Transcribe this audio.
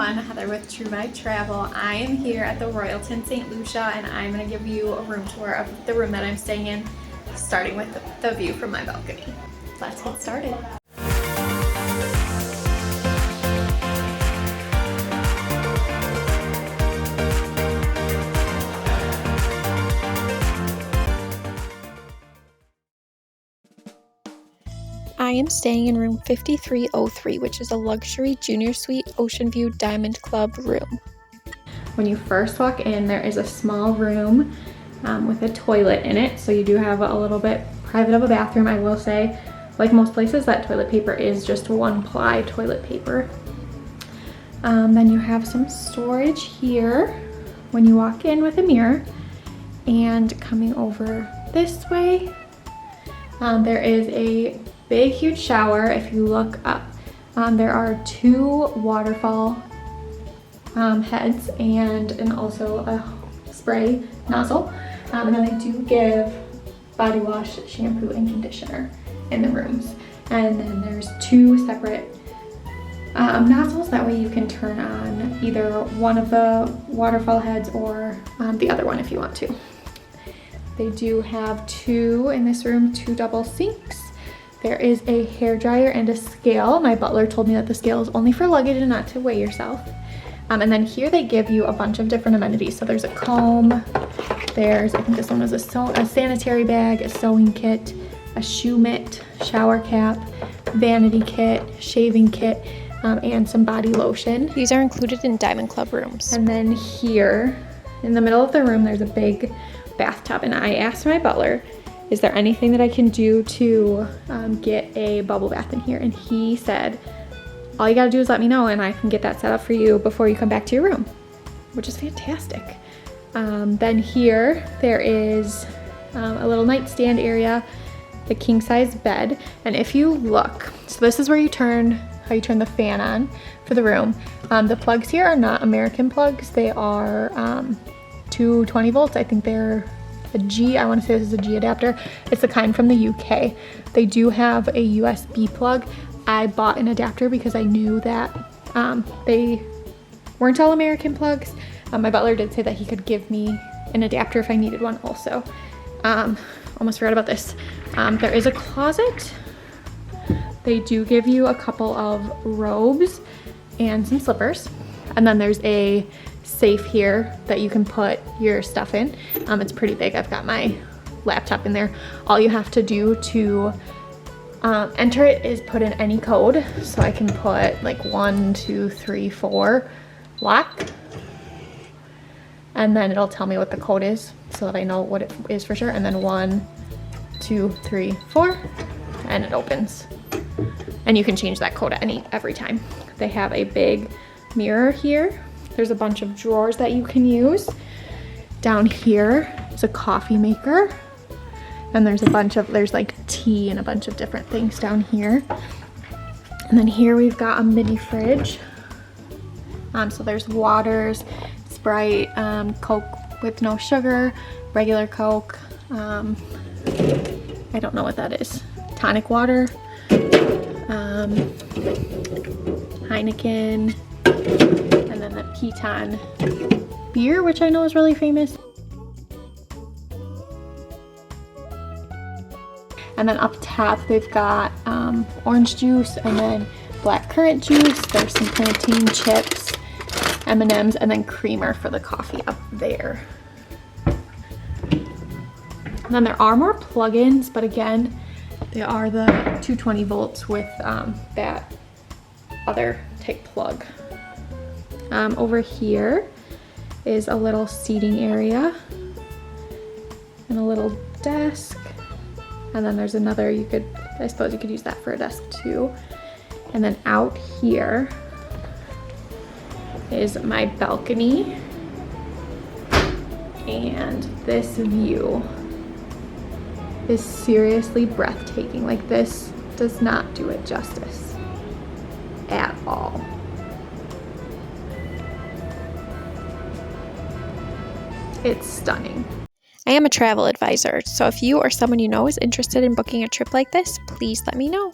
everyone, Heather with Trouvaille Travel. I am here at the Royalton St. Lucia and I'm going to give you a room tour of the room that I'm staying in, starting with the view from my balcony. Let's get started. I am staying in room 5303, which is a luxury junior suite ocean view diamond club room. When you first walk in, there is a small room with a toilet in it, so you do have a little bit private of a bathroom. I will say, like most places, that toilet paper is just one ply toilet paper. Then you have some storage here when you walk in with a mirror, and coming over this way, there is a big huge shower. If you look up, there are two waterfall heads and also a spray nozzle, and then they do give body wash, shampoo, and conditioner in the rooms. And then there's two separate nozzles, that way you can turn on either one of the waterfall heads or the other one if you want to. They do have two in this room, two double sinks. There is a hair dryer and a scale. My butler told me that the scale is only for luggage and not to weigh yourself. And then here they give you a bunch of different amenities. So there's a comb, there's, I think this one was a sanitary bag, a sewing kit, a shoe mitt, shower cap, vanity kit, shaving kit, and some body lotion. These are included in Diamond Club rooms. And then here in the middle of the room, there's a big bathtub. And I asked my butler, is there anything that I can do to get a bubble bath in here? And he said, all you gotta do is let me know and I can get that set up for you before you come back to your room, which is fantastic. Then here, there is a little nightstand area, the king size bed. And if you look, so this is where you turn, how you turn the fan on for the room. The plugs here are not American plugs. They are 220 volts. I think they're a G, I want to say this is a G adapter. It's the kind from the UK. They do have a USB plug. I bought an adapter because I knew that they weren't all American plugs. My butler did say that he could give me an adapter if I needed one also. Almost forgot about this. There is a closet. They do give you a couple of robes and some slippers. And then there's a safe here that you can put your stuff in. It's pretty big. I've got my laptop in there. All you have to do to enter it is put in any code. So I can put like 1, 2, 3, 4 lock, and then it'll tell me what the code is so that I know what it is for sure. And then 1, 2, 3, 4, and it opens. And you can change that code every time. They have a big mirror here. There's a bunch of drawers that you can use. Down here is a coffee maker. And there's like tea and a bunch of different things down here. And then here we've got a mini fridge. So there's waters, Sprite, Coke with no sugar, regular Coke. I don't know what that is. Tonic water, Heineken, and then the Piton beer, which I know is really famous. And then up top, they've got orange juice and then black currant juice. There's some plantain chips, M&Ms, and then creamer for the coffee up there. And then there are more plugins, but again, they are the 220 volts with that other type plug. Over here is a little seating area and a little desk. And then there's another, I suppose you could use that for a desk too. And then out here is my balcony. And this view is seriously breathtaking. Like, this does not do it justice at all. It's stunning. I am a travel advisor, so if you or someone you know is interested in booking a trip like this, please let me know.